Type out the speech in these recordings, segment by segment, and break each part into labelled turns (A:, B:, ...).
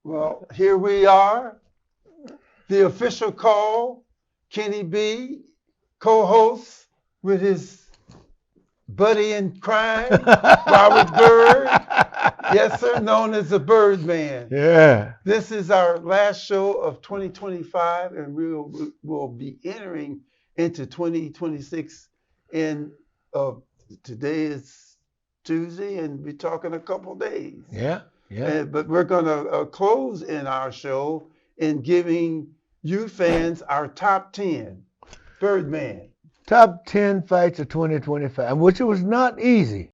A: Well, here we are, the official call. Kenny B, co-host with his buddy in crime, Robert Bird. Yes, sir, known as the Birdman.
B: Yeah.
A: This is our last show of 2025, and we'll be entering into 2026. And today is Tuesday, and we're talking a couple days.
B: Yeah. Yeah.
A: But we're going to close in our show in giving you fans our top 10. Birdman.
B: Top 10 fights of 2025, which was not easy.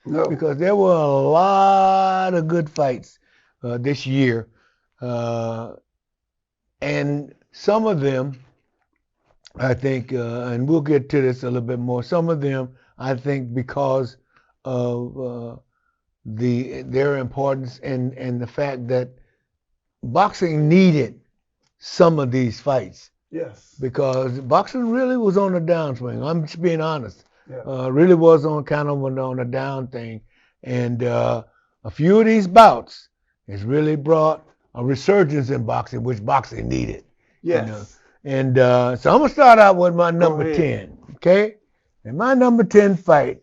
A: No.
B: Because there were a lot of good fights this year. And some of them, I think, and we'll get to this a little bit more, some of them, I think, because of their importance and the fact that boxing needed some of these fights.
A: Yes.
B: Because boxing really was on a downswing. I'm just being honest.
A: Yeah.
B: Really was on kind of on a down thing. And a few of these bouts has really brought a resurgence in boxing, which boxing needed.
A: Yes.
B: You know? And so I'm going to start out with my number
A: ahead.
B: 10. Okay? And my number 10 fight.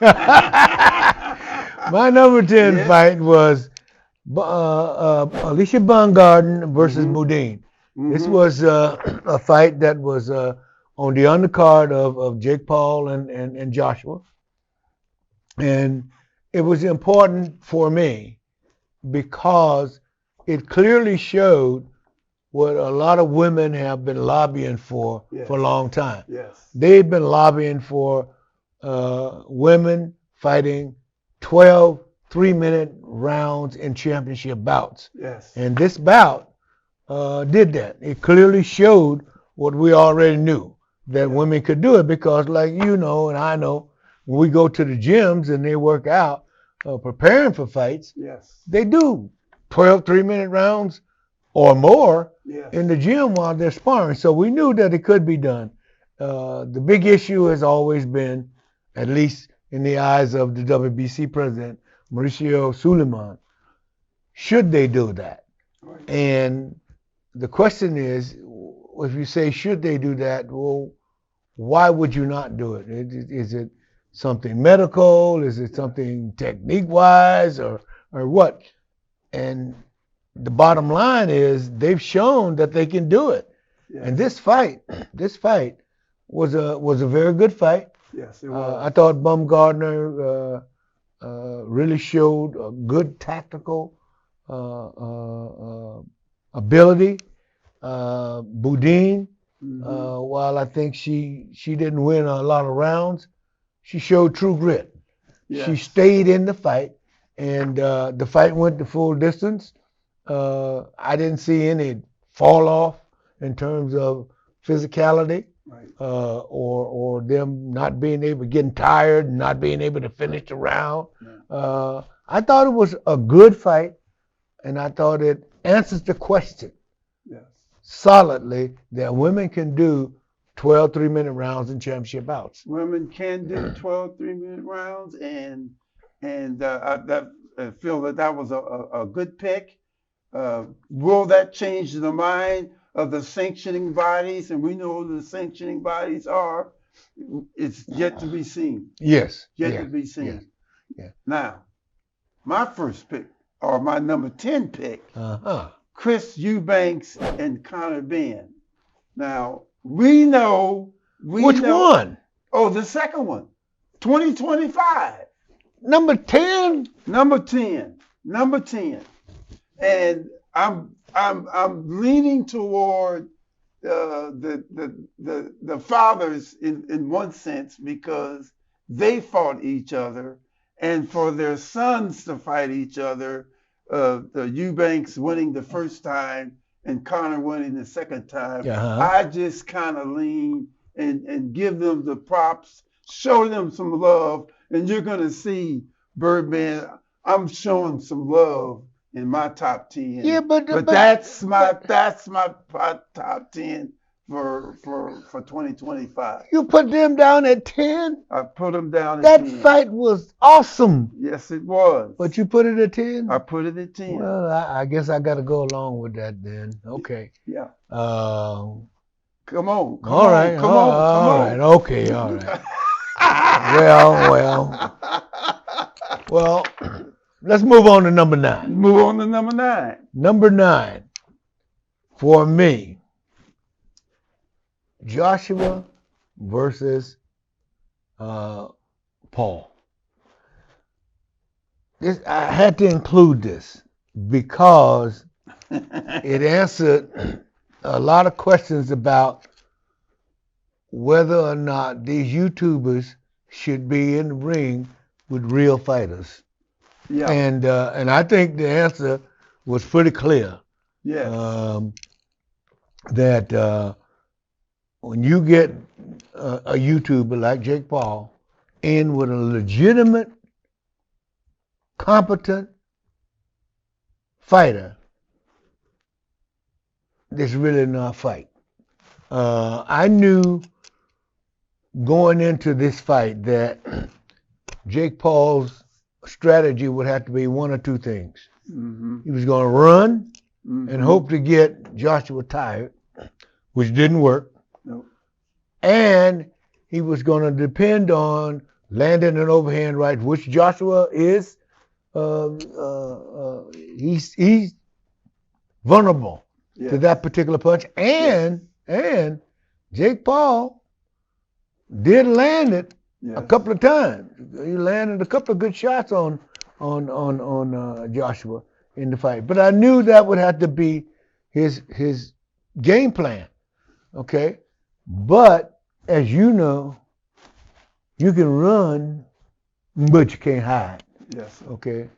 B: My number 10 fight was Alicia Baumgarten versus Boudin. This was a fight that was on the undercard of Jake Paul and Joshua. And it was important for me because it clearly showed what a lot of women have been lobbying for a long time.
A: Yes.
B: They've been lobbying for women fighting 12 3-minute rounds in championship bouts.
A: Yes.
B: And this bout did that. It clearly showed what we already knew, that women could do it, because like you know and I know, when we go to the gyms and they work out preparing for fights,
A: Yes.
B: they do 12 3-minute rounds or more
A: Yes.
B: in the gym while they're sparring. So we knew that it could be done. The big issue has always been, at least in the eyes of the WBC president, Mauricio Suleiman, should they do that?
A: Right.
B: And the question is, if you say should they do that, well, why would you not do it? Is it something medical? Is it something technique-wise, or what? And the bottom line is they've shown that they can do it.
A: Yes.
B: And this fight was a very good fight.
A: Yes, it was.
B: I thought Baumgartner really showed a good tactical ability. Boudin, while I think she didn't win a lot of rounds, she showed true grit.
A: Yes.
B: She stayed in the fight, and the fight went the full distance. I didn't see any fall off in terms of physicality,
A: Right.
B: or them not being able, getting tired, not being able to finish the round.
A: Yeah.
B: I thought it was a good fight, and I thought it answers the question
A: Yes.
B: solidly that women can do 12 3-minute rounds in championship bouts.
A: Women can do 12 3-minute rounds, and I feel that was a good pick. Will that change the mind of the sanctioning bodies? And we know who the sanctioning bodies are. It's yet to be seen.
B: Yes.
A: Yet to be seen.
B: Yes. Yeah.
A: Now, my first pick, or my number 10 pick, Chris Eubanks and Conor Benn. Now, we know.
B: Which one?
A: Oh, the second one. 2025.
B: Number 10?
A: Number 10. Number 10. And I'm leaning toward the fathers in one sense, because they fought each other, and for their sons to fight each other the Eubanks winning the first time and Conor winning the second time,
B: Uh-huh.
A: I just kind of lean and give them the props, show them some love, and you're gonna see Birdman. I'm showing some love in my top 10.
B: Yeah, but
A: that's my top 10 for 2025.
B: you put them down at 10?
A: I put them down at
B: That
A: 10.
B: fight was awesome.
A: Yes, it was.
B: But you put it at 10?
A: I put it at 10.
B: Well, I guess I got to go along with that then. Okay.
A: Yeah.
B: Come
A: Come on.
B: all right. Okay. All right. Well. Let's move on to number 9.
A: Move on to number 9.
B: Number 9 for me, Joshua versus Paul. I had to include this because it answered a lot of questions about whether or not these YouTubers should be in the ring with real fighters.
A: Yeah.
B: And I think the answer was pretty clear.
A: Yes.
B: That when you get a YouTuber like Jake Paul in with a legitimate, competent fighter, there's really not a fight. I knew going into this fight that Jake Paul's strategy would have to be one or two things.
A: Mm-hmm.
B: He was going to run
A: Mm-hmm.
B: and hope to get Joshua tired, which didn't work.
A: Nope.
B: And he was going to depend on landing an overhand right, which Joshua is. He's vulnerable to that particular punch. And Jake Paul did land it a couple of times. He landed a couple of good shots on Joshua in the fight. But I knew that would have to be his game plan. Okay? But as you know, you can run, but you can't hide.
A: Yes.
B: Okay?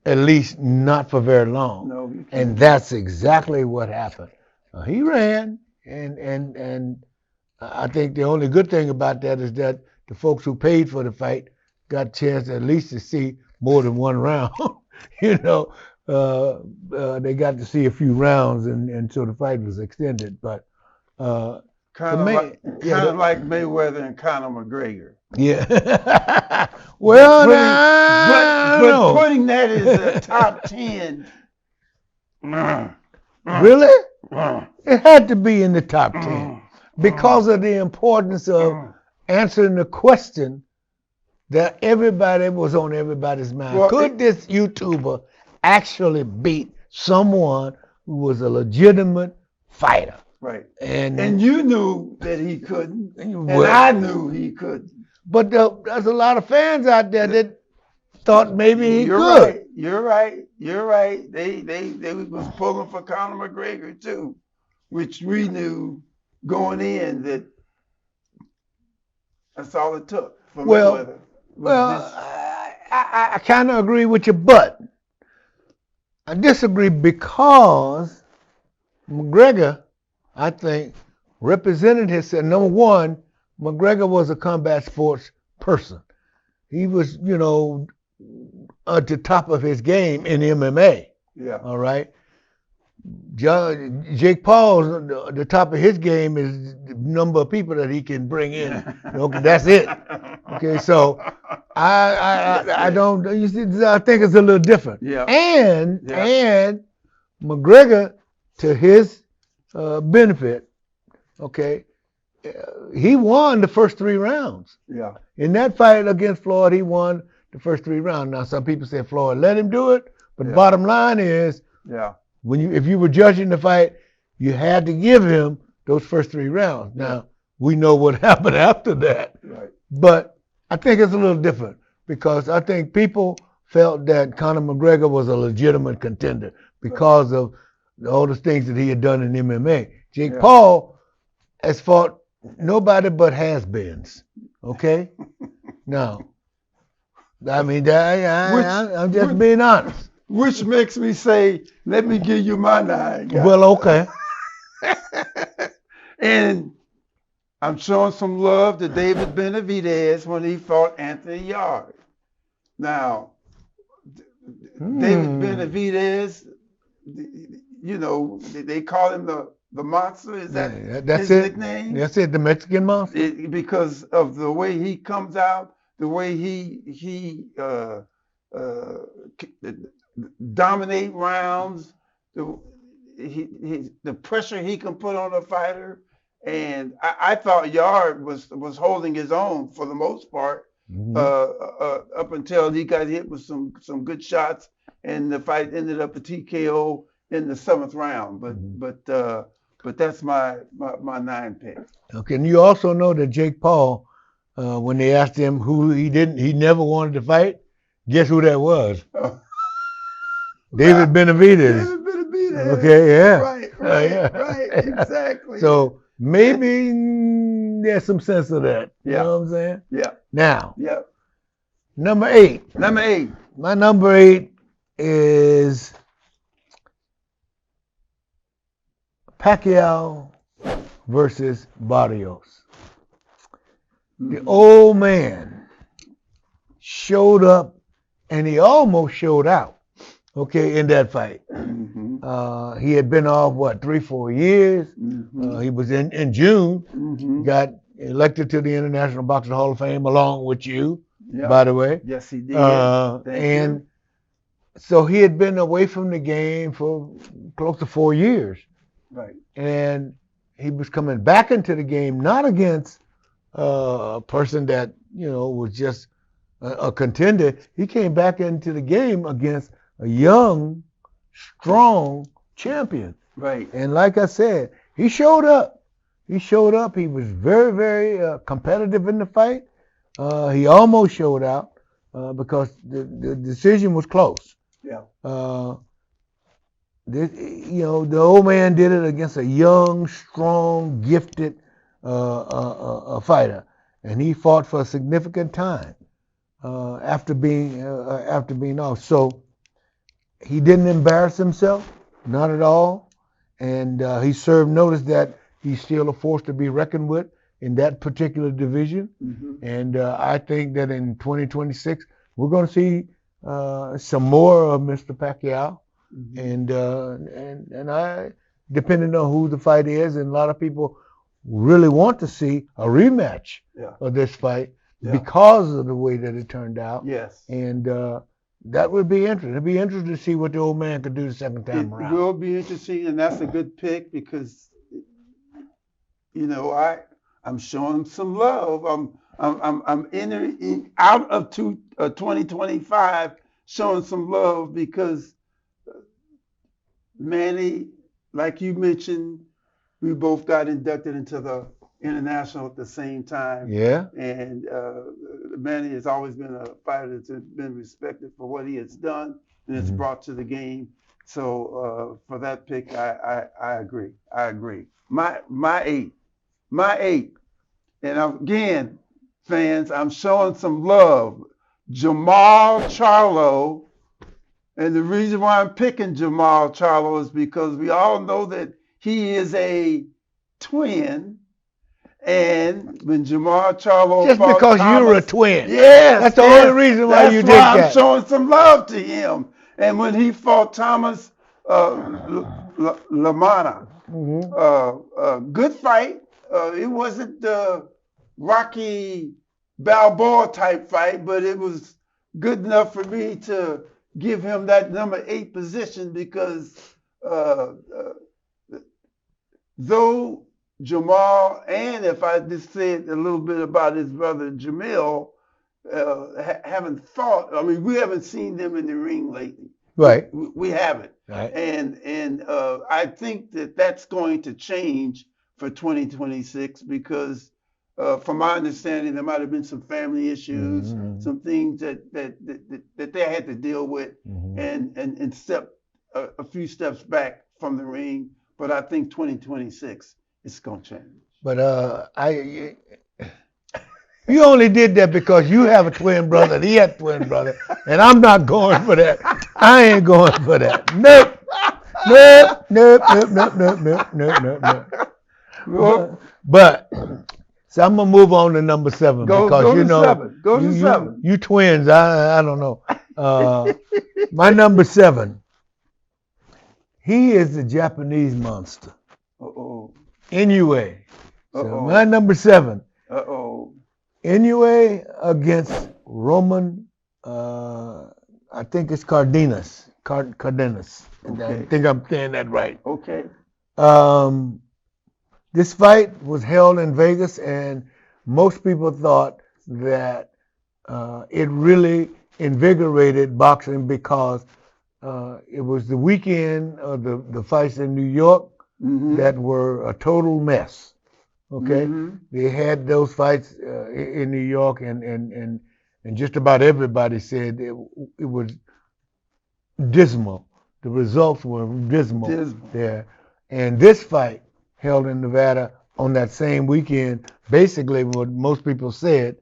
B: At least not for very long.
A: No, you can't.
B: And that's exactly what happened. He ran, and I think the only good thing about that is that the folks who paid for the fight got a chance at least to see more than one round. You know, they got to see a few rounds, and so the fight was extended. But
A: kind of like Mayweather and Conor McGregor.
B: Yeah. Well,
A: but putting that as a top 10.
B: Really? It had to be in the top 10 because of the importance of answering the question that everybody was on everybody's mind.
A: Well,
B: could this YouTuber actually beat someone who was a legitimate fighter?
A: Right.
B: And
A: you knew that he couldn't, and I knew he couldn't.
B: But there's a lot of fans out there that thought maybe he could.
A: Right. You're right. They was pulling for Conor McGregor too, which we knew going in that that's all it took for Mayweather.
B: I kind of agree with you, but I disagree because McGregor, I think, represented himself. Number one, McGregor was a combat sports person. He was, at the top of his game in MMA.
A: Yeah.
B: All right. Jake Paul, the top of his game is the number of people that he can bring in. Okay, that's it. Okay, so I don't. You see, I think it's a little different.
A: Yeah.
B: And McGregor, to his benefit, okay, he won the first 3 rounds.
A: Yeah.
B: In that fight against Floyd, he won the first 3 rounds. Now, some people say Floyd let him do it, but the bottom line is, if you were judging the fight, you had to give him those first 3 rounds. Now, we know what happened after that.
A: Right.
B: But I think it's a little different because I think people felt that Conor McGregor was a legitimate contender because of all the things that he had done in MMA. Jake Paul has fought nobody but has-beens. Okay? Now, I mean, I'm just being honest.
A: which makes me say, let me give you my 9, guys.
B: Well, okay.
A: And I'm showing some love to David Benavidez when he fought Anthony Yarde. Now, David Benavidez, you know, they call him the monster. Is that
B: that's
A: his
B: it.
A: nickname?
B: That's it, the Mexican monster.
A: Because of the way he comes out, the way he dominate rounds, the pressure he can put on a fighter. And I thought Yard was holding his own for the most part, up until he got hit with some good shots, and the fight ended up a TKO in the 7th round. But that's my 9 pick.
B: Okay, and you also know that Jake Paul, when they asked him who he never wanted to fight, guess who that was?
A: Oh.
B: David Benavidez.
A: David Benavidez.
B: Okay, yeah.
A: Right, exactly.
B: So maybe there's some sense of that. You know what I'm saying?
A: Yeah.
B: Now,
A: yeah.
B: Number 8.
A: Number 8.
B: My number 8 is Pacquiao versus Barrios. The old man showed up, and he almost showed out, okay, in that fight. He had been off, 3-4 years. He was in June, got elected to the International Boxing Hall of Fame along with you, by the way.
A: Yes, he did.
B: And so he had been away from the game for close to 4 years.
A: Right.
B: And he was coming back into the game, not against a person that, was just a contender. He came back into the game against a young, strong champion.
A: Right.
B: And like I said, he showed up. He was very, very competitive in the fight. He almost showed out because the decision was close.
A: Yeah.
B: The old man did it against a young, strong, gifted fighter, and he fought for a significant time after being off. So he didn't embarrass himself, not at all, and he served notice that he's still a force to be reckoned with in that particular division. And I think that in 2026 we're going to see some more of Mr. Pacquiao. And I, depending on who the fight is, and a lot of people really want to see a rematch of this fight because of the way that it turned out.
A: Yes. And
B: that would be interesting. It'd be interesting to see what the old man could do the second time around.
A: It will be interesting, and that's a good pick because, I'm showing some love. I'm entering out of 2025 showing some love because Manny, like you mentioned, we both got inducted into the international at the same time.
B: Yeah.
A: And Manny has always been a fighter that's been respected for what he has done and it's brought to the game. So for that pick, I agree. My eight. And again, fans, I'm showing some love. Jamal Charlo. And the reason why I'm picking Jamal Charlo is because we all know that he is a twin. And when Jamal Charlo
B: just
A: fought
B: because
A: Thomas,
B: you're a twin.
A: Yes.
B: That's the only reason why you did that.
A: That's why I'm showing some love to him. And when he fought Thomas Lamana, good fight. It wasn't the Rocky Balboa type fight, but it was good enough for me to give him that number 8 position because though Jamal, and if I just said a little bit about his brother Jamil, haven't fought. I mean, we haven't seen them in the ring lately.
B: Right.
A: We haven't.
B: Right.
A: And I think that that's going to change for 2026 because from my understanding, there might have been some family issues, some things that they had to deal with and step a few steps back from the ring. But I think 2026, it's going to change.
B: But You only did that because you have a twin brother and he had a twin brother, and I'm not going for that. I ain't going for that. Nope. Nope. Nope. Nope. Nope. Nope. Nope. Nope. Nope. Nope.
A: Well,
B: But so I'm gonna move on to number 7 because
A: go
B: you
A: to
B: know
A: 7. Go to
B: you
A: 7.
B: you twins. I don't know. My number 7. He is the Japanese monster.
A: Uh-oh.
B: Inoue. So
A: Uh-oh.
B: my number 7.
A: Uh-oh.
B: Inoue against Roman. I think it's Cardenas. Cardenas.
A: Okay.
B: I think I'm saying that right.
A: Okay.
B: This fight was held in Vegas, and most people thought that it really invigorated boxing because it was the weekend of the fights in New York that were a total mess. Okay, they had those fights in New York, and just about everybody said it was dismal. The results were dismal there. And this fight held in Nevada on that same weekend, basically what most people said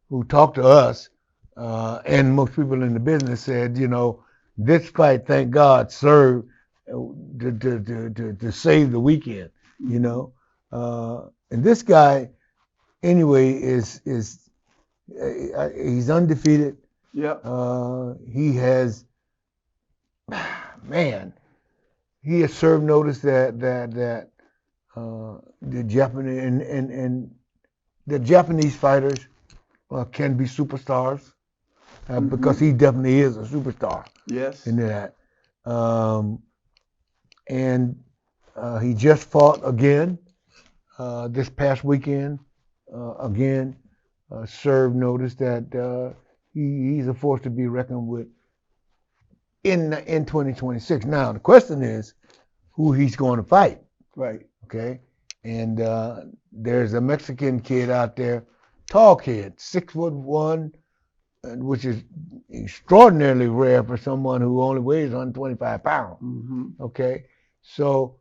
B: who talked to us, and most people in the business said, you know, this fight, thank God, served to save the weekend, you know. And this guy, anyway, is he's undefeated.
A: Yeah.
B: He has, man, he has served notice that the Japanese and the Japanese fighters can be superstars because he definitely is a superstar.
A: Yes.
B: In that, and he just fought again this past weekend. Again, served notice that he's a force to be reckoned with in 2026. Now the question is who he's going to fight.
A: Right.
B: Okay, and there's a Mexican kid out there, tall kid, 6'1", which is extraordinarily rare for someone who only weighs 125 pounds. Okay, so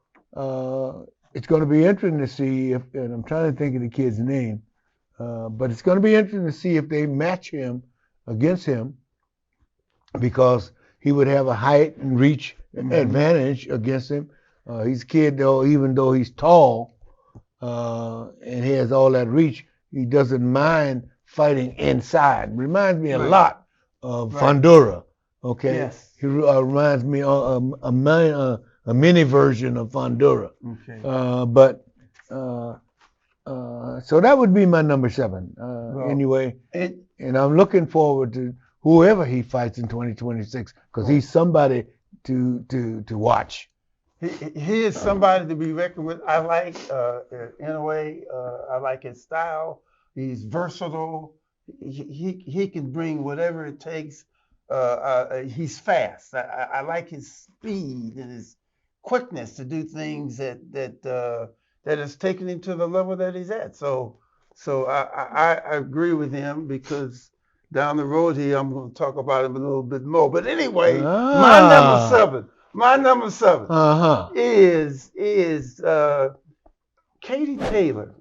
B: it's going to be interesting to see if, and I'm trying to think of the kid's name, but it's going to be interesting to see if they match him against him because he would have a height and reach advantage against him. He's a kid, though, even though he's tall and he has all that reach, he doesn't mind fighting inside. Reminds me a lot of Fundora. Okay,
A: yes.
B: He reminds me of a mini version of Fundora.
A: Okay.
B: So that would be my number 7. Anyway, and I'm looking forward to whoever he fights in 2026 because he's somebody to watch.
A: He is somebody to be reckoned with. I like, in a way, I like his style. He's versatile. He can bring whatever it takes. He's fast. I like his speed and his quickness to do things that has taken him to the level that he's at. So I agree with him because down the road here I'm going to talk about him a little bit more. But anyway, my number seven is Katie Taylor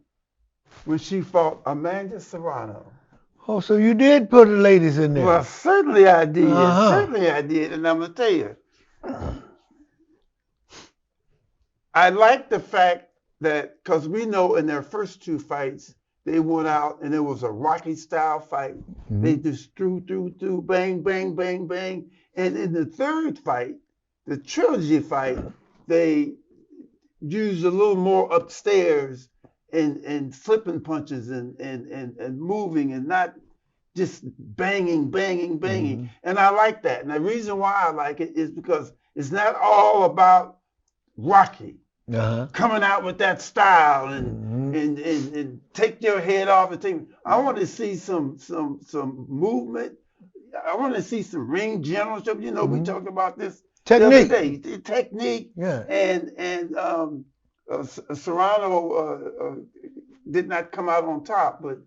A: when she fought Amanda Serrano.
B: Oh, so you did put the ladies in there.
A: Well, certainly I did. Certainly I did. And I'm going to tell you, I like the fact that, because we know in their first 2 fights, they went out and it was a Rocky style fight. They just threw, bang, bang, bang, bang. And in the 3rd fight, the trilogy fight, they used a little more upstairs and flipping punches and moving and not just banging. And I like that. And the reason why I like it is because it's not all about Rocky coming out with that style and take your head off and take. I want to see some movement. I want to see some ring generalship. You know, we talked about this
B: technique.
A: The other day. Technique. Yeah. And Serrano did not come out on top, but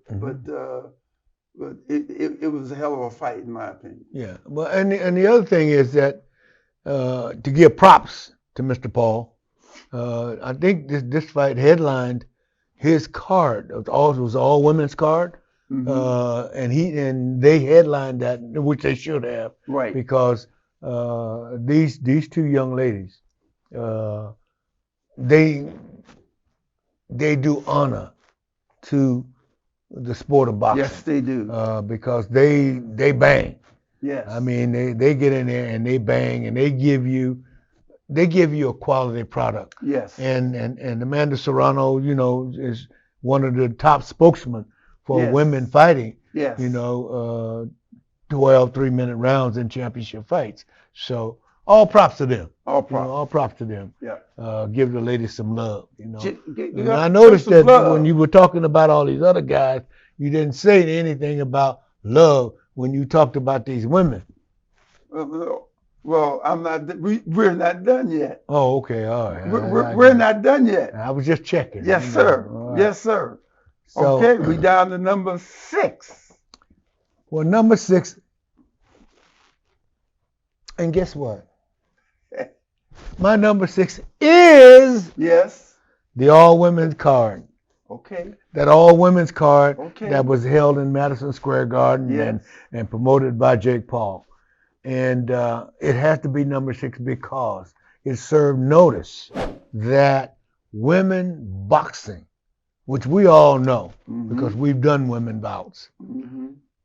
A: it was a hell of a fight in my opinion.
B: Yeah. Well, and the other thing is that to give props to Mr. Paul, I think this fight headlined his card. It was all women's card. and they headlined that, which they should have,
A: Right.
B: because these two young ladies, they do honor to the sport of boxing.
A: Yes, they do.
B: Because they bang.
A: Yes.
B: I mean, they get in there and they bang, and they give you a quality product.
A: Yes.
B: And Amanda Serrano, is one of the top spokesmen for
A: Yes.
B: women fighting.
A: Yes.
B: 12 3-minute rounds in championship fights. So all props to them.
A: All props.
B: All props to them.
A: Yeah.
B: Give the ladies some love. And
A: I
B: I noticed that when you were talking about all these other guys, you didn't say anything about love when you talked about these women.
A: Well, I'm not. We're not done yet.
B: Oh, okay, all right.
A: We're not done yet.
B: I was just checking.
A: Yes, sir. Right. Yes, sir. So, okay, we down to number 6.
B: Well, number 6, and guess what? My number 6 is the all-women's card.
A: Okay.
B: That all-women's card that was held in Madison Square Garden and promoted by Jake Paul. And it has to be number 6 because it served notice that women boxing, which we all know because we've done women bouts,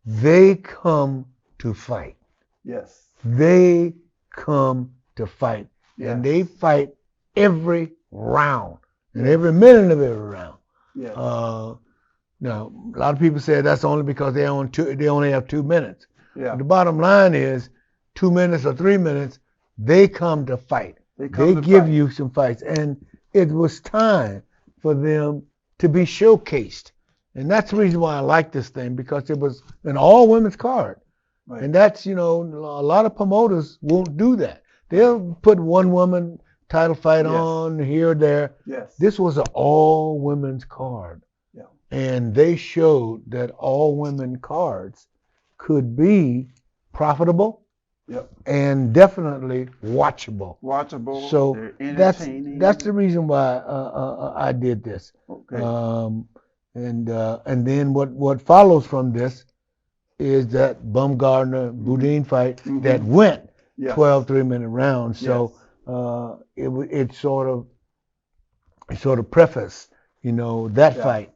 B: they come to fight.
A: Yes.
B: They come to fight. Yes. And they fight every round and every minute of every round.
A: Yes.
B: Now, a lot of people say that's only because they only have 2 minutes.
A: Yeah.
B: But the bottom line is 2 minutes or 3 minutes, they come to fight. They give you some fights. And it was time for them to be showcased. And that's the reason why I like this thing, because it was an all-women's card. Right. And that's, a lot of promoters won't do that. They'll put one woman title fight on here or there.
A: Yes.
B: This was an all-women's card.
A: Yeah.
B: And they showed that all-women cards could be profitable.
A: Yep.
B: And definitely watchable. So that's the reason why I did this.
A: Okay.
B: And then what follows from this is that Bumgardner-Boudin fight that went 12 3-minute rounds. So it sort of prefaced, that fight.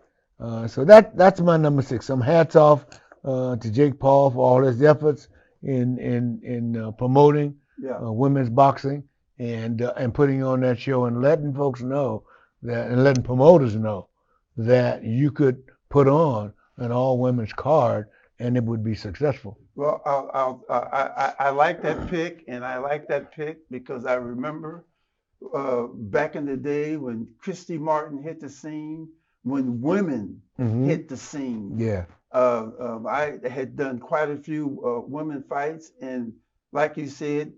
B: So that's my number 6. Some hats off to Jake Paul for all his efforts in promoting women's boxing and putting on that show and letting folks know that, and letting promoters know that you could put on an all-women's card and it would be successful.
A: Well, I like that pick, and I like that pick because I remember back in the day when Christy Martin hit the scene, when women hit the scene.
B: Yeah.
A: I had done quite a few women fights, and like you said,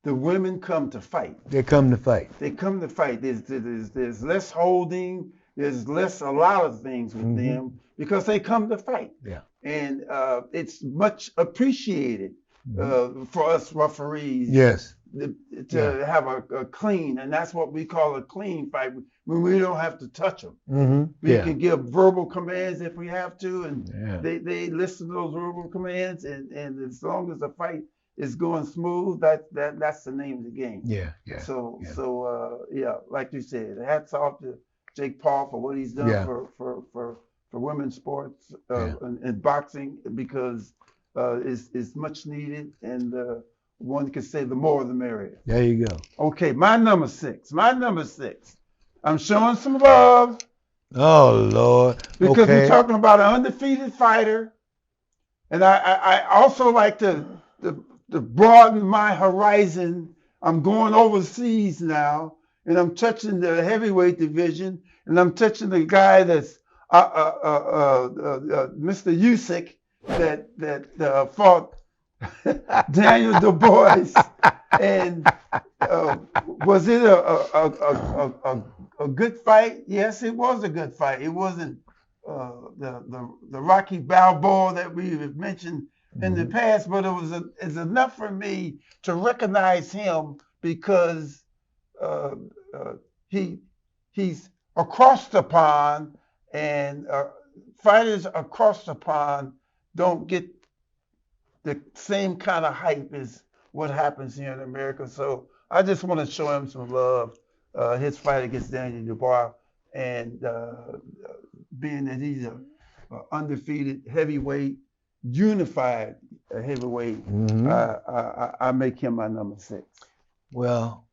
A: the women come to fight.
B: They come to fight.
A: They come to fight. There's less holding. There's a lot of things with them because they come to fight.
B: Yeah. And
A: it's much appreciated for us referees.
B: Yes.
A: To have a clean, and that's what we call a clean fight, when we don't have to touch them. We can give verbal commands if we have to, and they listen to those verbal commands, and as long as the fight is going smooth, that's the name of the game.
B: Yeah.
A: So like you said, hats off to Jake Paul for what he's done for women's sports and boxing, because it's much needed, and one could say the more the merrier.
B: There you go.
A: Okay, my number 6. I'm showing some love.
B: Oh, Lord.
A: Because we're talking about an undefeated fighter. And I also like to broaden my horizon. I'm going overseas now, and I'm touching the heavyweight division, and I'm touching the guy that's Mr. Usyk that fought Daniel Du Bois, and was it a good fight? Yes, it was a good fight. It wasn't the Rocky Balboa that we have mentioned in the past, but it's enough for me to recognize him because he's across the pond, and fighters across the pond don't get the same kind of hype as what happens here in America. So I just want to show him some love. His fight against Daniel Dubois, and being that he's a undefeated heavyweight, unified heavyweight, I make him my number 6.
B: Well,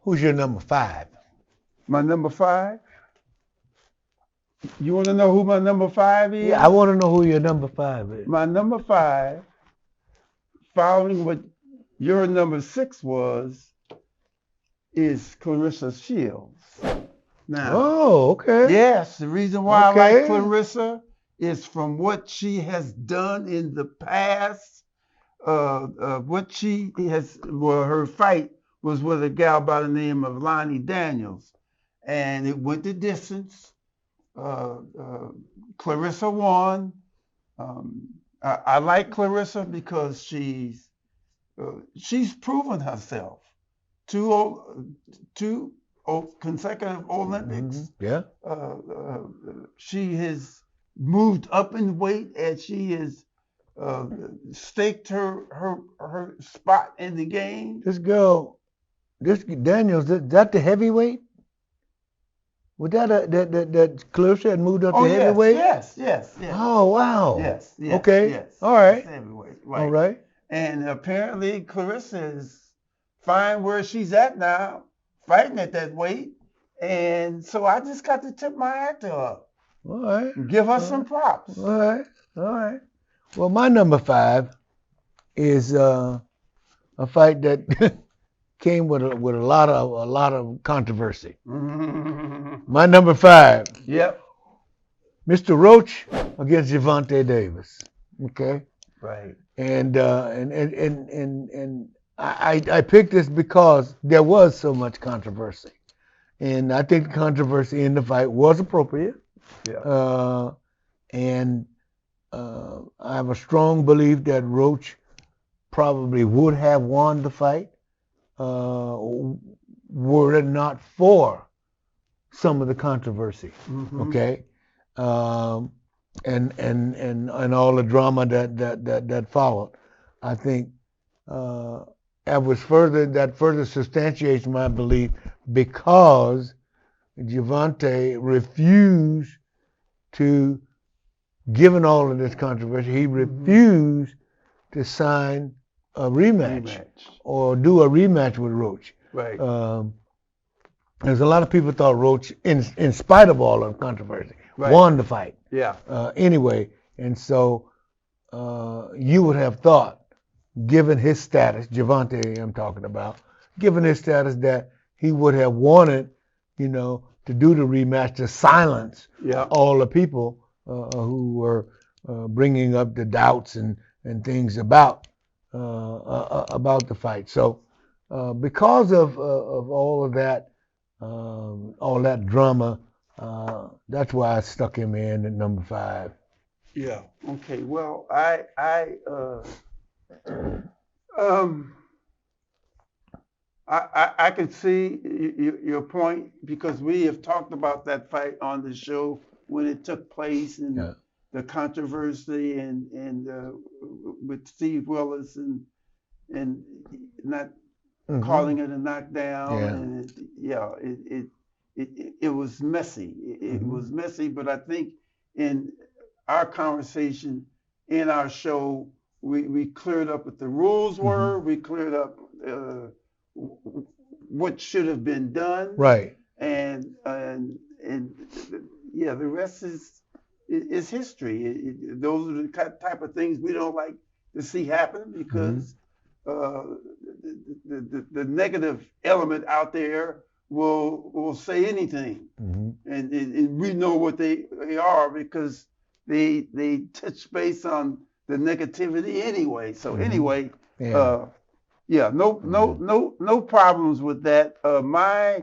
B: who's your number 5?
A: My number 5? You want to know who my number 5 is?
B: Yeah, I want to know who your number 5 is.
A: My number 5, following what your number 6 was, is Clarissa Shields. Now,
B: oh, okay.
A: Yes, the reason why I like Clarissa is from what she has done in the past. What she has, well, her fight was with a gal by the name of Lonnie Daniels, and it went the distance. Clarissa won. I like Clarissa because she's proven herself. Two consecutive Olympics.
B: Yeah.
A: She has moved up in weight, and she has staked her spot in the game.
B: This Daniels, that the heavyweight? Was that Clarissa had moved up to heavyweight?
A: Yes.
B: Oh, wow.
A: Yes.
B: Okay.
A: Yes.
B: All right.
A: Heavyweight. Right.
B: All right.
A: And apparently Clarissa is fine where she's at now, fighting at that weight. And so I just got to tip my hat to her.
B: All right.
A: Give her some props.
B: All right. Well, my number 5 is a fight that came with a lot of controversy. My number 5.
A: Yep.
B: Mr. Roach against Gervonta Davis. Okay.
A: Right.
B: And I picked this because there was so much controversy, and I think the controversy in the fight was appropriate.
A: Yeah.
B: And I have a strong belief that Roach probably would have won the fight were it not for some of the controversy. Okay. And all the drama that followed. I think that further substantiates my belief, because Gervonta refused to, given all of this controversy, he refused to sign a rematch or do a rematch with Roach.
A: Right.
B: There's a lot of people thought Roach, in spite of all of the controversy, won the fight.
A: Yeah.
B: Anyway, and so you would have thought, given his status, Gervonta I'm talking about, given his status, that he would have wanted, to do the rematch to silence all the people who were bringing up the doubts and things about the fight. So because of all of that, all that drama, that's why I stuck him in at number 5.
A: Yeah. Okay. Well, I could see your point, because we have talked about that fight on the show when it took place, and the controversy and with Steve Willis and not calling it a knockdown, and it was messy. It was messy, but I think in our conversation, in our show, we cleared up what the rules were. We cleared up what should have been done.
B: Right.
A: And the rest is history. Those are the type of things we don't like to see happen, because the negative element out there will say anything, and we know what they are, because they touch base on the negativity anyway. So anyway, no problems with that. My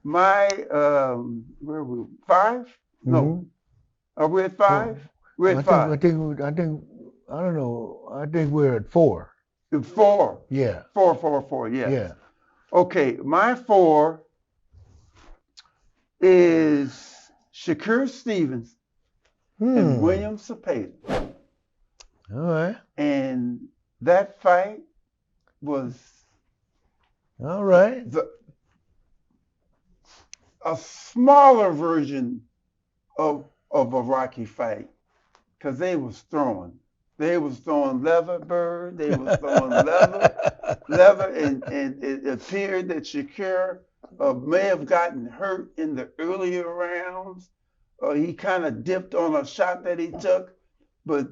A: where are we? 5? No, are we at 5? We're at 5.
B: I think I don't know. I think we're at 4.
A: 4.
B: Yeah.
A: 4. Yes.
B: Yeah.
A: Okay, my 4 is Shakur Stevens and William Cepeda.
B: All right.
A: And that fight was
B: All right.
A: a smaller version of a Rocky fight, because they was throwing. They was throwing leather, Bird. They was throwing leather, and it appeared that Shakur may have gotten hurt in the earlier rounds. He kind of dipped on a shot that he took, but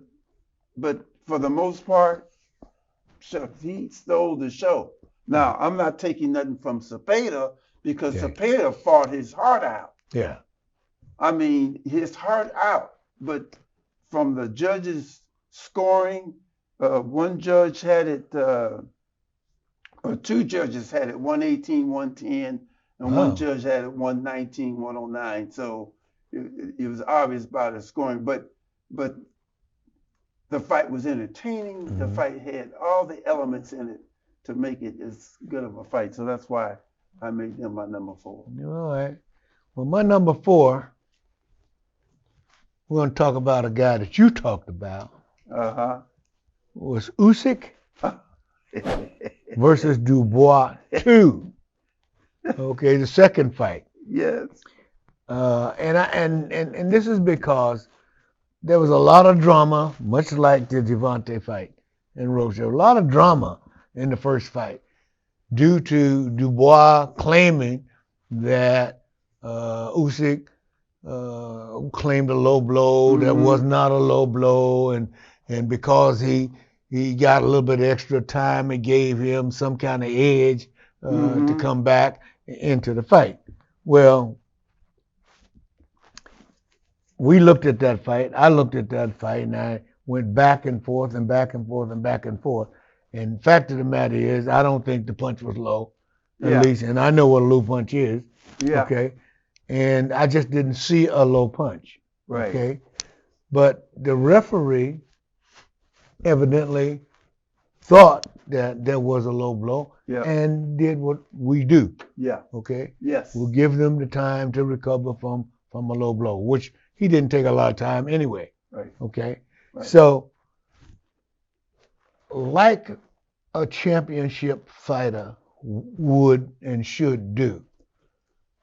A: for the most part, he stole the show. Now, I'm not taking nothing from Cepeda, because Cepeda fought his heart out.
B: Yeah.
A: I mean, his heart out. But from the judges' scoring, one judge had it, or two judges had it 118, 110, and one judge had it 119, 109. So it was obvious by the scoring. But the fight was entertaining. Mm-hmm. The fight had all the elements in it to make it as good of a fight. So that's why I made them my number 4.
B: All right. Well, my number 4, we're going to talk about a guy that you talked about. Was Usyk versus Dubois 2. Okay, the second fight.
A: Yes.
B: And this is because there was a lot of drama, much like the Gervonta fight in Rocha. A lot of drama in the first fight due to Dubois claiming that Usyk claimed a low blow that was not a low blow, and because he got a little bit extra time, it gave him some kind of edge to come back into the fight. Well, we looked at that fight. I looked at that fight, and I went back and forth and back and forth and back and forth. And the fact of the matter is, I don't think the punch was low, at least, and I know what a low punch is.
A: Yeah.
B: Okay. And I just didn't see a low punch.
A: Right.
B: Okay. But the referee evidently thought that there was a low blow and did what we do.
A: Yeah.
B: Okay.
A: Yes.
B: We'll give them the time to recover from a low blow, which he didn't take a lot of time anyway.
A: Right.
B: Okay.
A: Right.
B: So, like a championship fighter would and should do,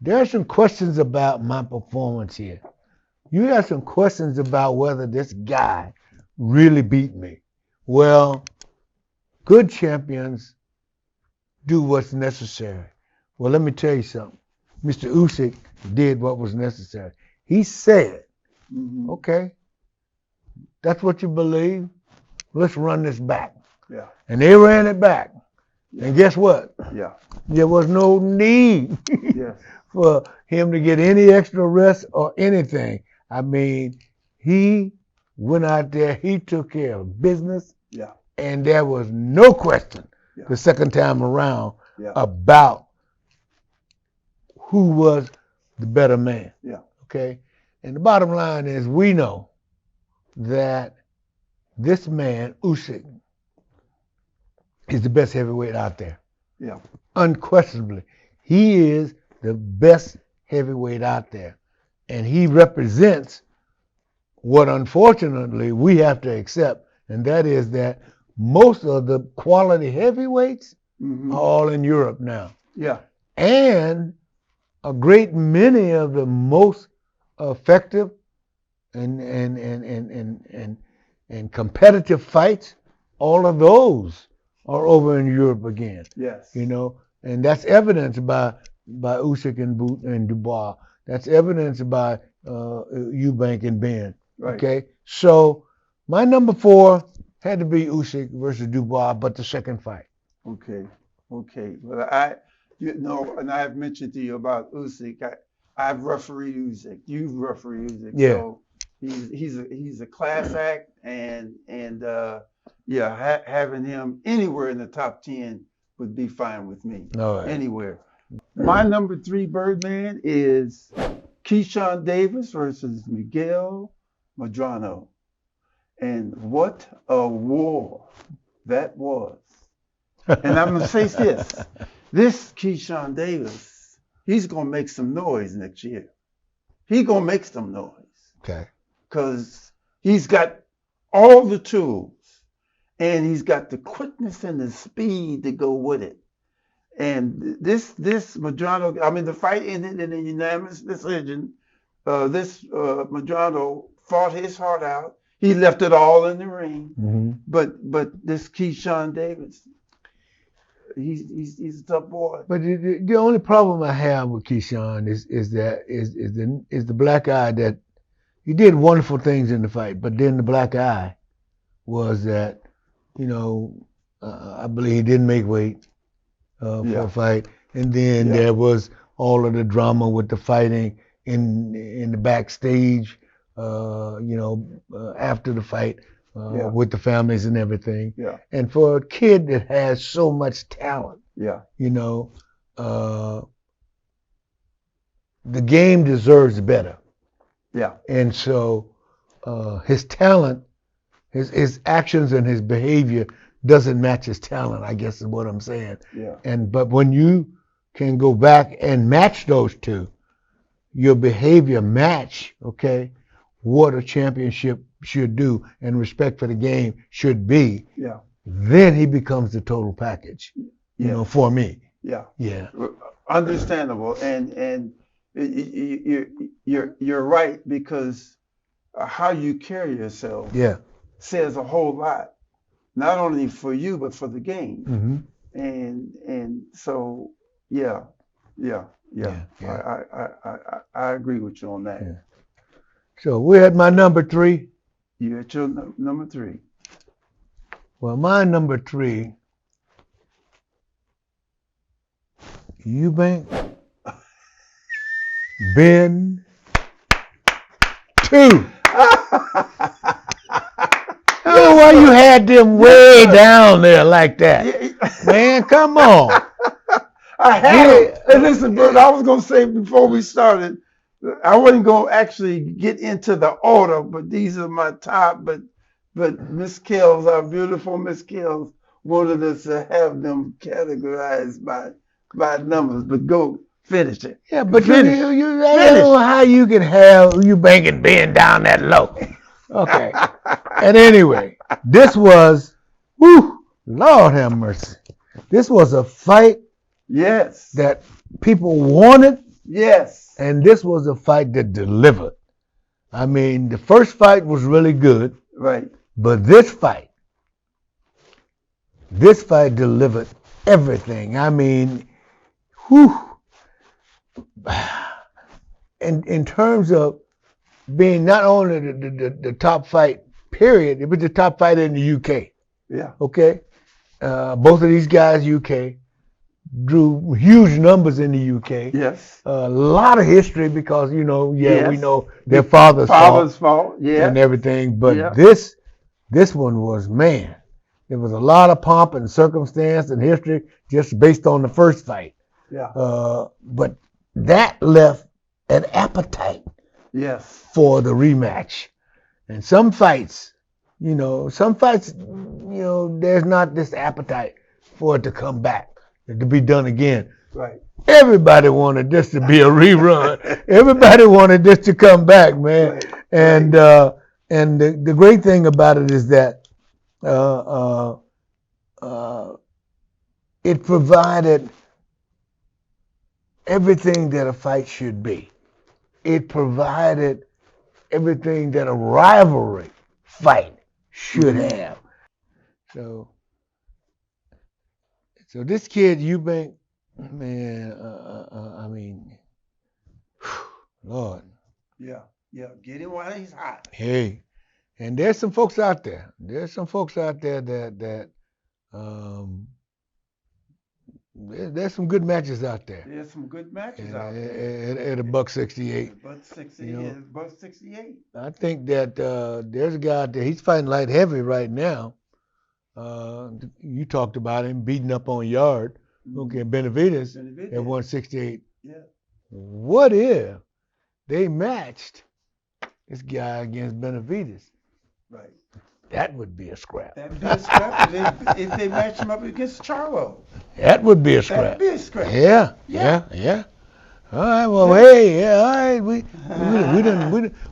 B: there are some questions about my performance here. You have some questions about whether this guy really beat me. Well, good champions do what's necessary. Well, let me tell you something. Mr. Usyk did what was necessary. He said, okay, that's what you believe. Let's run this back.
A: Yeah.
B: And they ran it back. Yeah. And guess what?
A: Yeah.
B: There was no need for him to get any extra rest or anything. I mean, he went out there, he took care of business.
A: Yeah.
B: And there was no question the second time around about who was the better man.
A: Yeah.
B: Okay? And the bottom line is, we know that this man, Usyk, is the best heavyweight out there.
A: Yeah.
B: Unquestionably. He is the best heavyweight out there. And he represents what, unfortunately, we have to accept, and that is that most of the quality heavyweights are all in Europe now.
A: Yeah.
B: And a great many of the most effective and competitive fights, all of those are over in Europe again.
A: Yes.
B: You know, and that's evidenced by Usyk and Dubois. That's evidenced by Eubank and Ben.
A: Right.
B: Okay. So my number 4 had to be Usyk versus Dubois, but the second fight.
A: Okay. Well, and I have mentioned to you about Usyk. I've refereed Usyk. You've refereed Usyk.
B: Yeah.
A: So he's a class act, and having him anywhere in the top 10 would be fine with me.
B: All right.
A: Anywhere. My number 3 Birdman is Keyshawn Davis versus Miguel Medrano. And what a war that was. And I'm going to say this Keyshawn Davis, he's going to make some noise next year. He's going to make some noise.
B: Okay.
A: because he's got all the tools and he's got the quickness and the speed to go with it. And this Madrano, I mean, the fight ended in a unanimous decision. Madrano fought his heart out. He left it all in the ring.
B: Mm-hmm.
A: But this Keyshawn Davis, he's a tough boy.
B: But the only problem I have with Keyshawn is the black eye. That he did wonderful things in the fight, but then the black eye was that, I believe he didn't make weight for a fight, and then there was all of the drama with the fighting in the backstage, after the fight. With the families and everything.
A: Yeah.
B: And for a kid that has so much talent,
A: Yeah.
B: The game deserves better.
A: Yeah.
B: And so his talent, his actions and his behavior doesn't match his talent, I guess is what I'm saying.
A: Yeah.
B: But when you can go back and match those two, your behavior match, what a championship should do and respect for the game should be, then he becomes the total package, for me.
A: Yeah.
B: Yeah.
A: Understandable. And you're right, because how you carry yourself says a whole lot, not only for you, but for the game.
B: Mm-hmm.
A: And so, yeah. I agree with you on that.
B: Yeah. So we're at my number 3.
A: You're at your number 3.
B: Well, my number 3, Eubank, Ben 2. Oh, why you had them way down there like that? Man, come on.
A: I had it. And listen, Bert, I was going to say before we started, I wasn't going to actually get into the order, but these are my top. But Miss Kells, our beautiful Miss Kells, wanted us to have them categorized by numbers. But go finish it.
B: Yeah, but
A: finish.
B: I don't know how you can have Eubank and Ben down that low. Okay. And anyway, this was, Lord have mercy. This was a fight that people wanted.
A: Yes.
B: And this was a fight that delivered. I mean, the first fight was really good.
A: Right.
B: But this fight delivered everything. I mean, in terms of being not only the top fight, period, it was the top fight in the UK.
A: Yeah.
B: Okay? Both of these guys, UK, drew huge numbers in the UK.
A: Yes.
B: A lot of history because, we know their father's fault.
A: Yeah.
B: And everything. But this one was, man, there was a lot of pomp and circumstance and history just based on the first fight.
A: Yeah.
B: But that left an appetite for the rematch. And some fights, there's not this appetite for it to come back, to be done again.
A: Right.
B: Everybody wanted this to be a rerun. Everybody wanted this to come back, man.
A: Right.
B: And the great thing about it is that it provided everything that a fight should be. It provided everything that a rivalry fight should have. So this kid, Eubank, man, I mean, Lord.
A: Yeah. Get him while he's hot.
B: Hey, and there's some folks out there. There's some folks out there that there's some good matches out there.
A: There's some good matches out there.
B: At $168.
A: $168.
B: I think that there's a guy out there. He's fighting light heavy right now. You talked about him beating up on Yard. Okay, Benavidez at 168.
A: Yeah.
B: What if they matched this guy against Benavidez?
A: Right.
B: That would be a scrap.
A: That would be a scrap if they match him up against Charlo.
B: That would be a scrap.
A: That would be a scrap.
B: Yeah. All right, well, hey, yeah, all right,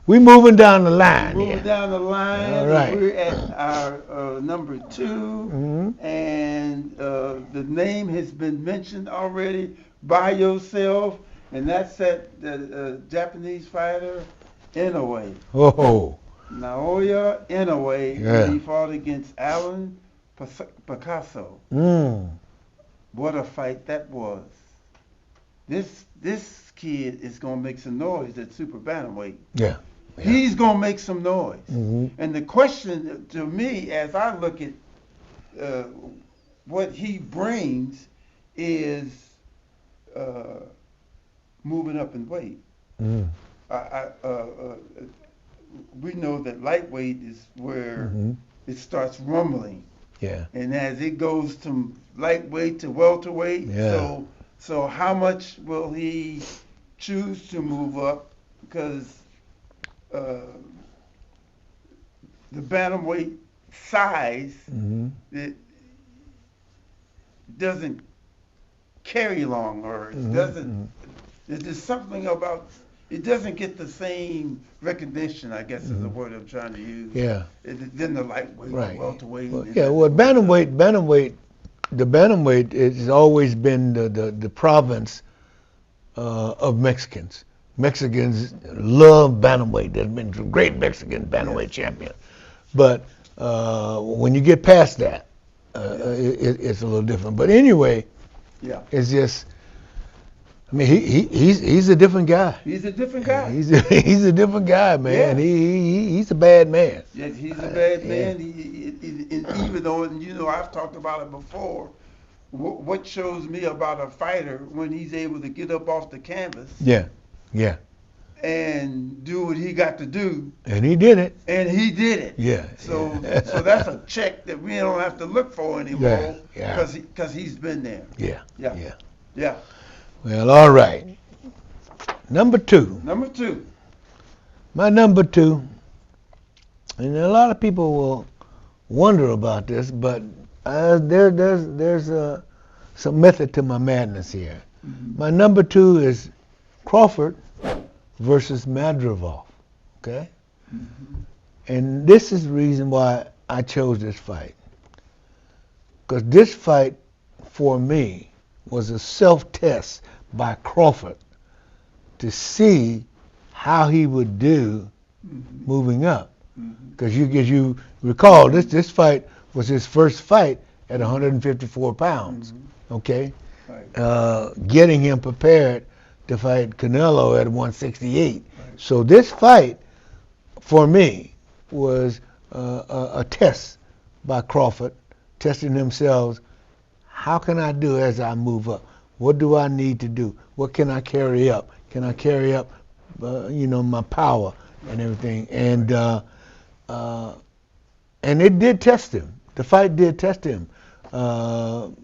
B: we moving down the line
A: Moving
B: here.
A: down the line,
B: All
A: and
B: right.
A: we're at our number 2,
B: Mm-hmm.
A: and the name has been mentioned already, By Yourself, and that's that the Japanese fighter Inoue.
B: Oh,
A: Naoya Inoue when
B: yeah.
A: he fought against Alan Picasso.
B: Mm.
A: What a fight that was. This kid is gonna make some noise at super bantamweight.
B: Yeah. Yeah.
A: He's gonna make some noise.
B: Mm-hmm.
A: And the question to me, as I look at uh, what he brings, is uh, moving up in weight.
B: Mm.
A: We know that lightweight is where
B: Mm-hmm.
A: it starts rumbling,
B: Yeah.
A: and as it goes from lightweight to welterweight,
B: Yeah.
A: so how much will he choose to move up? Because uh, the bantamweight size,
B: Mm-hmm.
A: it doesn't carry long, or it doesn't.
B: Mm-hmm.
A: There's something about it doesn't get the same recognition, I guess is the
B: Mm-hmm.
A: word I'm trying to use.
B: Yeah.
A: Than the lightweight,
B: Right.
A: welterweight.
B: Well,
A: and
B: yeah.
A: that
B: Well,
A: sort of stuff.
B: the bantamweight has always been the province of Mexicans. Mexicans love bantamweight. There's been some great Mexican bantamweight champions. But when you get past that, it's a little different. But anyway,
A: Yeah.
B: it's just, I mean, he's a different guy.
A: He's a different guy.
B: He's a different guy, man.
A: Yeah.
B: He's a bad man.
A: Yes, he's a bad
B: Yeah.
A: man. And even though, and I've talked about it before, what shows me about a fighter when he's able to get up off the canvas
B: Yeah, yeah.
A: and do what he got to do,
B: And he did it.
A: and he did it.
B: Yeah.
A: So
B: yeah.
A: so that's a check that we don't have to look for anymore
B: Yeah,
A: because he's been there.
B: Yeah.
A: Yeah.
B: Yeah.
A: Yeah.
B: Well, all right. Number 2.
A: Number 2.
B: My number 2, and a lot of people will wonder about this, but there's some method to my madness here.
A: Mm-hmm.
B: My number 2 is Crawford versus Madrigal. Okay?
A: Mm-hmm.
B: And this is the reason why I chose this fight. Because this fight, for me, was a self-test by Crawford to see how he would do
A: Mm-hmm.
B: moving up.
A: Mm-hmm.
B: Because as you recall, this fight was his first fight at 154 pounds.
A: Mm-hmm.
B: Okay?
A: Right.
B: Getting him prepared to fight Canelo at 168.
A: Right.
B: So this fight, for me, was a test by Crawford, testing themselves. How can I do as I move up? What do I need to do? What can I carry up? Can I carry up, my power and everything? And it did test him. The fight did test him.
A: Did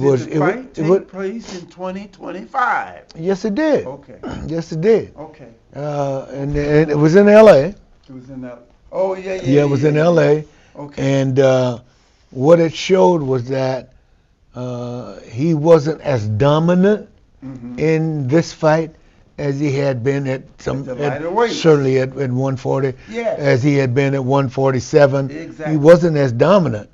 A: the fight take place in 2025?
B: Yes, it did.
A: Okay.
B: Yes, it did.
A: Okay.
B: And it was in L.A.
A: It was in L.A. Oh, yeah.
B: Yeah, it was in L.A.
A: Okay.
B: And what it showed was that he wasn't as dominant
A: Mm-hmm.
B: in this fight as he had been at
A: lighter weights.
B: certainly at 140,
A: Yes.
B: as he had been at 147.
A: Exactly.
B: He wasn't as dominant.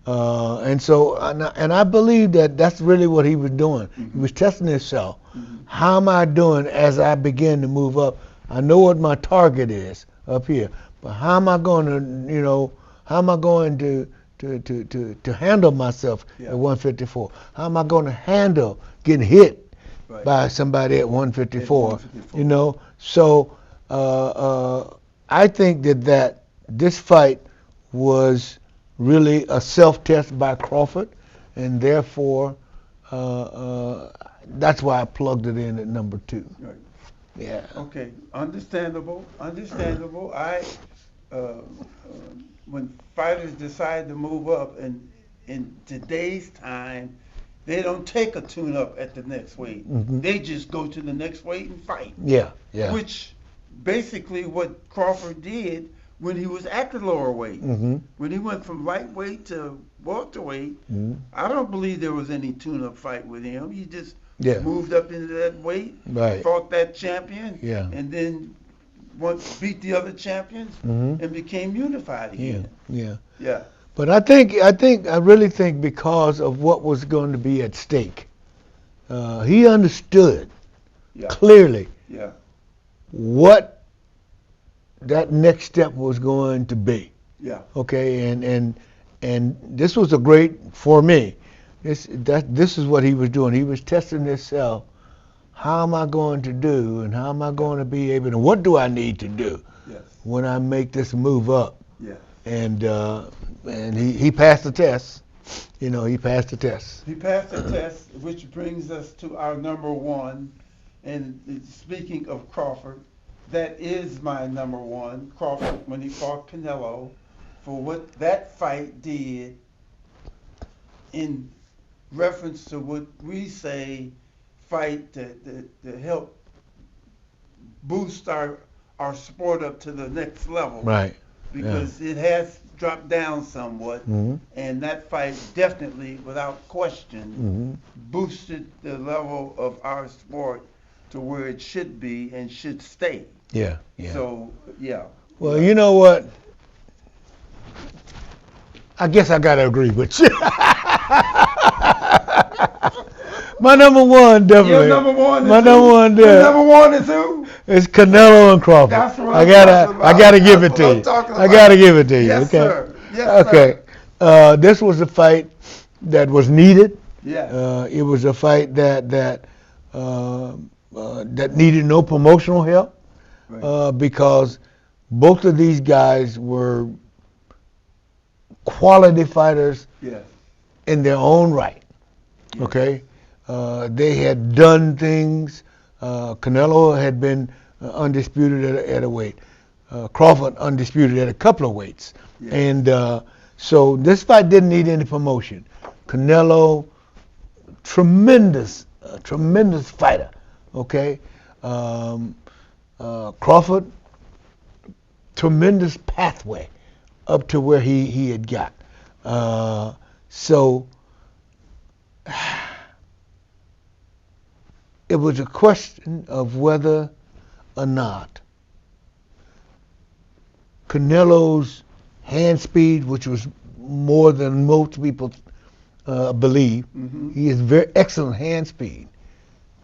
B: And so, and I believe that that's really what he was doing.
A: Mm-hmm.
B: He was testing himself.
A: Mm-hmm.
B: How am I doing as I begin to move up? I know what my target is up here, but how am I going to, how am I going to handle myself
A: Yeah.
B: at 154? How am I going to handle getting hit
A: Right.
B: by somebody at 154?
A: At 154.
B: So I think that this fight was really a self-test by Crawford, and therefore that's why I plugged it in at number 2.
A: Right.
B: Yeah.
A: Okay. Understandable. When fighters decide to move up, and in today's time, they don't take a tune-up at the next weight.
B: Mhm.
A: They just go to the next weight and fight.
B: Yeah. Yeah.
A: Which basically what Crawford did when he was at the lower weight.
B: Mm-hmm.
A: When he went from lightweight to welterweight,
B: Mm-hmm.
A: I don't believe there was any tune-up fight with him. He just
B: Yeah.
A: moved up into that weight,
B: Right.
A: fought that champion,
B: Yeah.
A: and then beat the other champions
B: Mm-hmm.
A: and became unified
B: Yeah.
A: again.
B: Yeah.
A: Yeah.
B: But I really think because of what was going to be at stake, he understood
A: Yeah.
B: clearly
A: Yeah.
B: what that next step was going to be.
A: Yeah.
B: Okay, and this was a great for me. This is what he was doing. He was testing himself. How am I going to do, and how am I going to be able to? What do I need to do
A: Yes.
B: when I make this move up?
A: Yeah.
B: And he passed the test. You know, he passed the test.
A: He passed the test, which brings us to our number one. And speaking of Crawford, that is my number one. Crawford, when he fought Canelo, for what that fight did in reference to what we say fight to help boost our sport up to the next level.
B: Right.
A: Because it has dropped down somewhat,
B: Mm-hmm.
A: and that fight definitely, without question,
B: Mm-hmm.
A: boosted the level of our sport to where it should be and should stay.
B: Yeah. Yeah.
A: So, yeah.
B: Well, you know what? I guess I gotta agree with you. My number one, definitely.
A: Your number one is
B: My number
A: who?
B: one,
A: Your number one is who?
B: It's Canelo and Crawford.
A: That's what
B: I
A: I'm
B: gotta,
A: talking about.
B: I gotta give
A: That's
B: it to
A: what
B: you.
A: I'm talking
B: I
A: about.
B: gotta give it to you.
A: Yes,
B: okay.
A: sir. Yes,
B: Okay. This was a fight that was needed.
A: Yeah.
B: It was a fight that needed no promotional help
A: Right.
B: because both of these guys were quality fighters
A: Yes.
B: in their own right.
A: Yes.
B: Okay, they had done things. Canelo had been undisputed at a weight. Crawford undisputed at a couple of weights,
A: Yes.
B: and so this fight didn't need any promotion. Canelo, tremendous fighter. Okay, Crawford, tremendous pathway up to where he had got. So it was a question of whether or not Canelo's hand speed, which was more than most people believe,
A: Mm-hmm.
B: he has very excellent hand speed,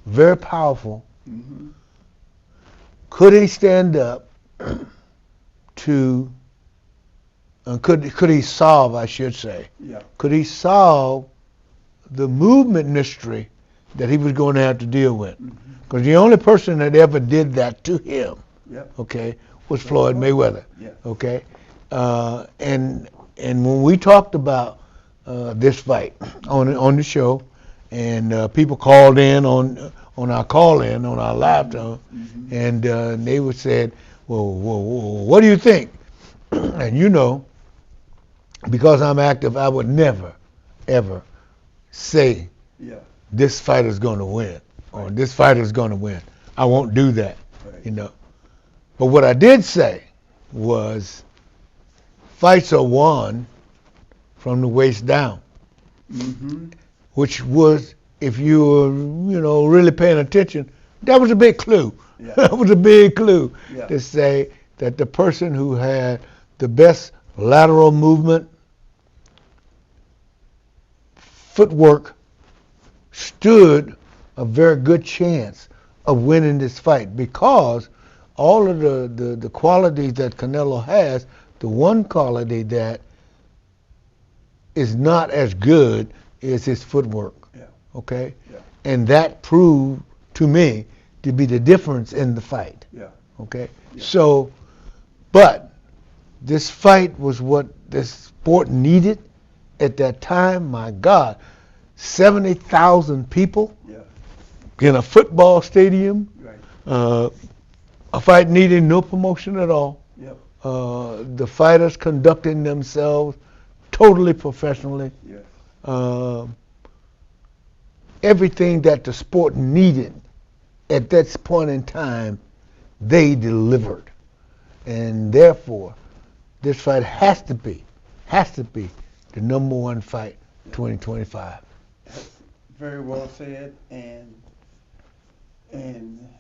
B: very powerful.
A: Mm-hmm.
B: Could he stand up to? Could he solve? I should say.
A: Yeah.
B: Could he solve the movement mystery that he was going to have to deal with?
A: Mm-hmm.
B: Because the only person that ever did that to him,
A: Yep.
B: okay, was Floyd Mayweather.
A: Yeah.
B: Okay, and when we talked about this fight on the show, and people called in on our call-in on our live tone,
A: Mm-hmm.
B: and they would said, well, what do you think? And you know, because I'm active, I would never, ever say
A: Yeah.
B: this fighter's going to win or this fighter's going to win. I won't do that,
A: Right.
B: you know. But what I did say was fights are won from the waist down,
A: Mm-hmm.
B: which was, if you were, really paying attention, that was a big clue.
A: Yeah.
B: That was a big clue
A: Yeah.
B: to say that the person who had the best lateral movement, footwork, stood a very good chance of winning this fight because all of the qualities that Canelo has, the one quality that is not as good is his footwork.
A: Yeah.
B: Okay?
A: Yeah.
B: And that proved to me to be the difference in the fight.
A: Yeah.
B: Okay?
A: Yeah.
B: So, but this fight was what this sport needed at that time. My God, 70,000 people
A: Yeah.
B: in a football stadium.
A: Right.
B: A fight needing no promotion at all.
A: Yep.
B: The fighters conducting themselves totally professionally.
A: Yes.
B: Everything that the sport needed at that point in time, they delivered. And therefore, this fight has to be the number one fight 2025.
A: That's very well said, and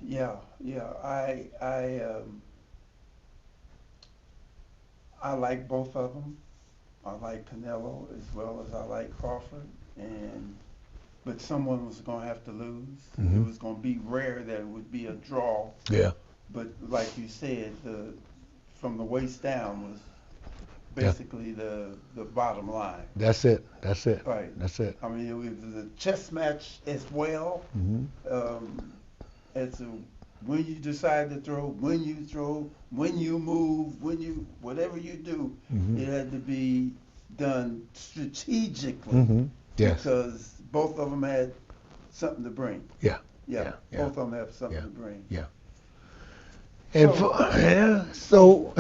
A: yeah, I like both of them. I like Canelo as well as I like Crawford, but someone was going to have to lose.
B: Mm-hmm.
A: It was going to be rare that it would be a draw.
B: Yeah.
A: But like you said, from the waist down was
B: Yeah.
A: basically the bottom line.
B: That's it.
A: Right.
B: That's it.
A: I mean, it was a chess match as well.
B: Mm-hmm.
A: As to when you decide to throw, when you throw, when you move, whatever you do,
B: Mm-hmm.
A: it had to be done strategically.
B: Mm-hmm. Yes.
A: Because both of them had something to bring.
B: Yeah.
A: Both of them have something to bring.
B: Yeah. And so,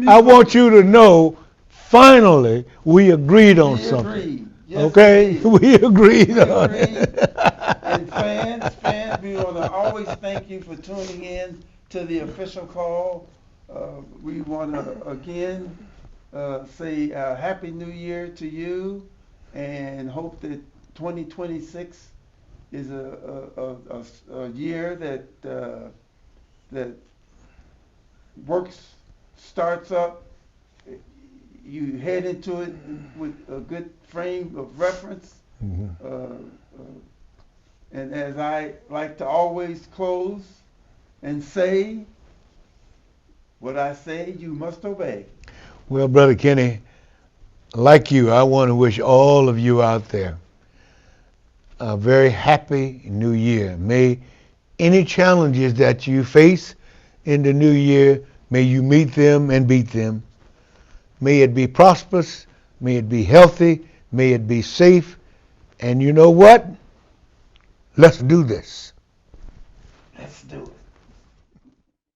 B: I want you to know, finally, we agreed on something.
A: Yes,
B: okay? We agreed on it.
A: And fans, we want to always thank you for tuning in to the official call. We want to, again, say Happy New Year to you, and hope that 2026 is a year that starts up. You head into it with a good frame of reference.
B: Mm-hmm.
A: And as I like to always close and say, what I say, you must obey.
B: Well, Brother Kenny, like you, I want to wish all of you out there a very happy new year. May any challenges that you face in the new year, may you meet them and beat them. May it be prosperous, may it be healthy, may it be safe. And you know what? Let's do this.
A: Let's do it.